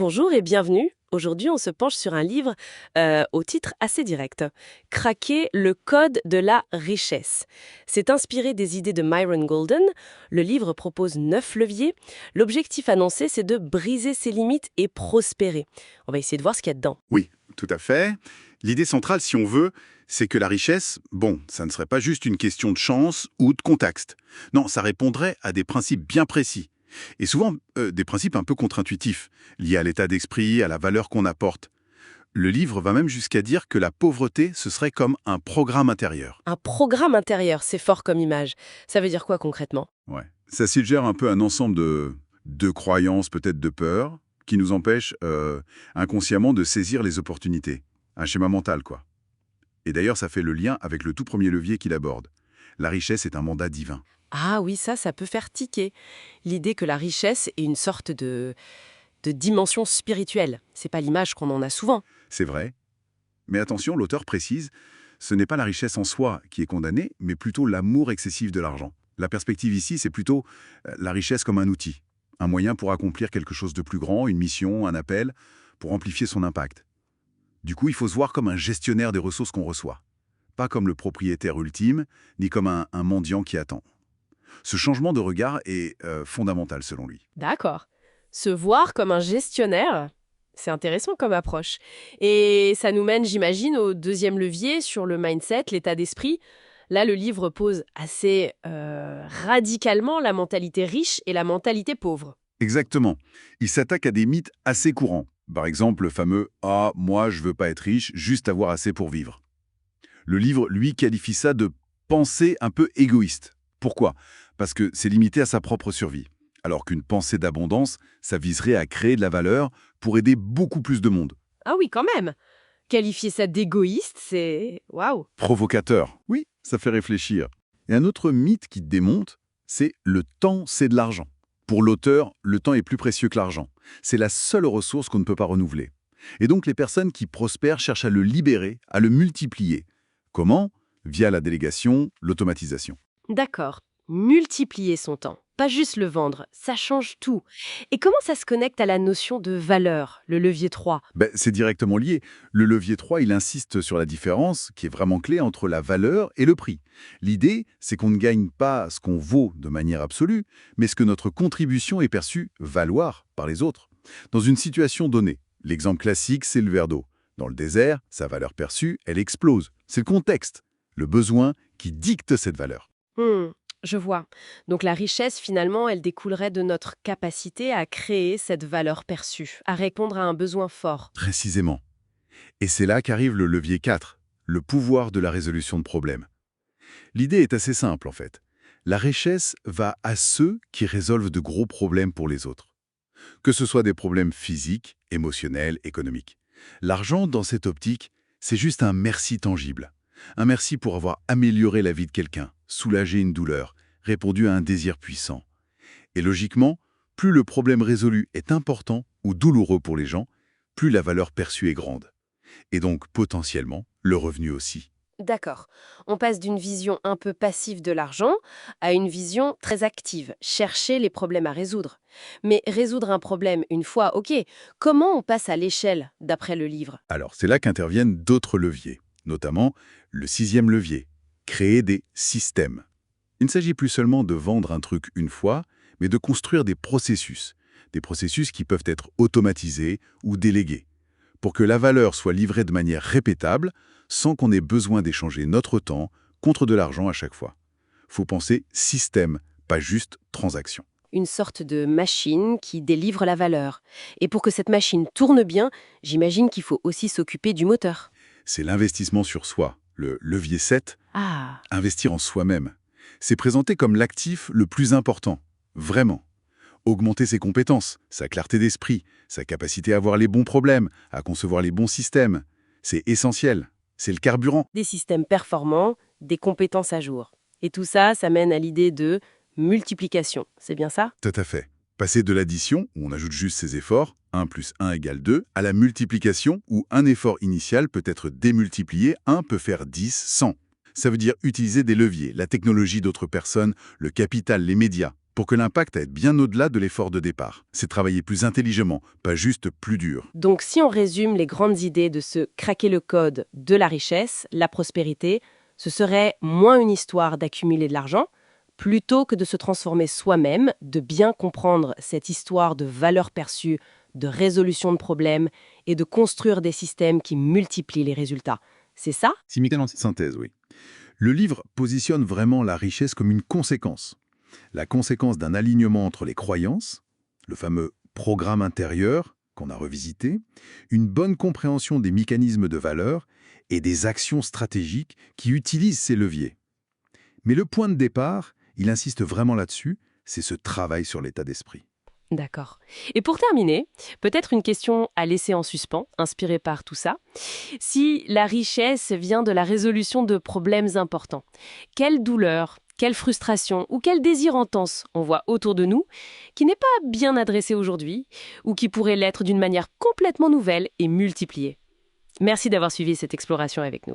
Bonjour et bienvenue. Aujourd'hui, on se penche sur un livre au titre assez direct. Craquer le code de la richesse. C'est inspiré des idées de Myron Golden. Le livre propose 9 leviers. L'objectif annoncé, c'est de briser ses limites et prospérer. On va essayer de voir ce qu'il y a dedans. Oui, tout à fait. L'idée centrale, si on veut, c'est que la richesse, ça ne serait pas juste une question de chance ou de contexte. Non, ça répondrait à des principes bien précis. Et souvent, des principes un peu contre-intuitifs, liés à l'état d'esprit, à la valeur qu'on apporte. Le livre va même jusqu'à dire que la pauvreté, ce serait comme un programme intérieur. Un programme intérieur, c'est fort comme image. Ça veut dire quoi concrètement? Ouais. Ça suggère un peu un ensemble de croyances, peut-être de peurs, qui nous empêchent inconsciemment de saisir les opportunités. Un schéma mental, quoi. Et d'ailleurs, ça fait le lien avec le tout premier levier qu'il aborde. La richesse est un mandat divin. Ah oui, ça peut faire tiquer. L'idée que la richesse est une sorte de dimension spirituelle. C'est pas l'image qu'on en a souvent. C'est vrai. Mais attention, l'auteur précise, ce n'est pas la richesse en soi qui est condamnée, mais plutôt l'amour excessif de l'argent. La perspective ici, c'est plutôt la richesse comme un outil, un moyen pour accomplir quelque chose de plus grand, une mission, un appel, pour amplifier son impact. Du coup, il faut se voir comme un gestionnaire des ressources qu'on reçoit, pas comme le propriétaire ultime, ni comme un mendiant qui attend. Ce changement de regard est fondamental selon lui. D'accord. Se voir comme un gestionnaire, c'est intéressant comme approche. Et ça nous mène, j'imagine, au deuxième levier sur le mindset, l'état d'esprit. Là, le livre pose assez radicalement la mentalité riche et la mentalité pauvre. Exactement. Il s'attaque à des mythes assez courants. Par exemple, le fameux « Ah, moi, je veux pas être riche, juste avoir assez pour vivre ». Le livre, lui, qualifie ça de pensée un peu égoïste. Pourquoi? Parce que c'est limité à sa propre survie. Alors qu'une pensée d'abondance, ça viserait à créer de la valeur pour aider beaucoup plus de monde. Ah oui, quand même. Qualifier ça d'égoïste, c'est... Waouh. Provocateur. Oui, ça fait réfléchir. Et un autre mythe qui démonte, c'est le temps, c'est de l'argent. Pour l'auteur, le temps est plus précieux que l'argent. C'est la seule ressource qu'on ne peut pas renouveler. Et donc les personnes qui prospèrent cherchent à le libérer, à le multiplier. Comment? Via la délégation, l'automatisation. D'accord. Multiplier son temps, pas juste le vendre, ça change tout. Et comment ça se connecte à la notion de valeur, le levier 3? C'est directement lié. Le levier 3, il insiste sur la différence, qui est vraiment clé, entre la valeur et le prix. L'idée, c'est qu'on ne gagne pas ce qu'on vaut de manière absolue, mais ce que notre contribution est perçue valoir par les autres. Dans une situation donnée, l'exemple classique, c'est le verre d'eau. Dans le désert, sa valeur perçue, elle explose. C'est le contexte, le besoin qui dicte cette valeur. Je vois. Donc la richesse, finalement, elle découlerait de notre capacité à créer cette valeur perçue, à répondre à un besoin fort. Précisément. Et c'est là qu'arrive le levier 4, le pouvoir de la résolution de problèmes. L'idée est assez simple, en fait. La richesse va à ceux qui résolvent de gros problèmes pour les autres. Que ce soit des problèmes physiques, émotionnels, économiques. L'argent, dans cette optique, c'est juste un merci tangible. Un merci pour avoir amélioré la vie de quelqu'un, soulagé une douleur, répondu à un désir puissant. Et logiquement, plus le problème résolu est important ou douloureux pour les gens, plus la valeur perçue est grande. Et donc, potentiellement, le revenu aussi. D'accord. On passe d'une vision un peu passive de l'argent à une vision très active, chercher les problèmes à résoudre. Mais résoudre un problème une fois, ok, comment on passe à l'échelle, d'après le livre? Alors, c'est là qu'interviennent d'autres leviers, notamment le 6e levier, créer des systèmes. Il ne s'agit plus seulement de vendre un truc une fois, mais de construire des processus qui peuvent être automatisés ou délégués, pour que la valeur soit livrée de manière répétable, sans qu'on ait besoin d'échanger notre temps contre de l'argent à chaque fois. Faut penser système, pas juste transaction. Une sorte de machine qui délivre la valeur. Et pour que cette machine tourne bien, j'imagine qu'il faut aussi s'occuper du moteur. C'est l'investissement sur soi, le levier 7, Ah, investir en soi-même. C'est présenté comme l'actif le plus important, vraiment. Augmenter ses compétences, sa clarté d'esprit, sa capacité à voir les bons problèmes, à concevoir les bons systèmes. C'est essentiel, c'est le carburant. des systèmes performants, des compétences à jour. Et tout ça, ça mène à l'idée de multiplication. C'est bien ça? Tout à fait. Passer de l'addition, où on ajoute juste ses efforts, 1 plus 1 égale 2, à la multiplication, où un effort initial peut être démultiplié, 1 peut faire 10, 100. Ça veut dire utiliser des leviers, la technologie d'autres personnes, le capital, les médias, pour que l'impact aille bien au-delà de l'effort de départ. C'est travailler plus intelligemment, pas juste plus dur. Donc si on résume les grandes idées de ce craquer le code de la richesse, la prospérité, ce serait moins une histoire d'accumuler de l'argent, plutôt que de se transformer soi-même, de bien comprendre cette histoire de valeur perçue, de résolution de problèmes et de construire des systèmes qui multiplient les résultats. C'est ça? En synthèse, oui. Le livre positionne vraiment la richesse comme une conséquence. La conséquence d'un alignement entre les croyances, le fameux programme intérieur qu'on a revisité, une bonne compréhension des mécanismes de valeur et des actions stratégiques qui utilisent ces leviers. Mais le point de départ, il insiste vraiment là-dessus, c'est ce travail sur l'état d'esprit. D'accord. Et pour terminer, peut-être une question à laisser en suspens, inspirée par tout ça. Si la richesse vient de la résolution de problèmes importants, quelle douleur, quelle frustration ou quel désir intense on voit autour de nous qui n'est pas bien adressé aujourd'hui ou qui pourrait l'être d'une manière complètement nouvelle et multipliée? Merci d'avoir suivi cette exploration avec nous.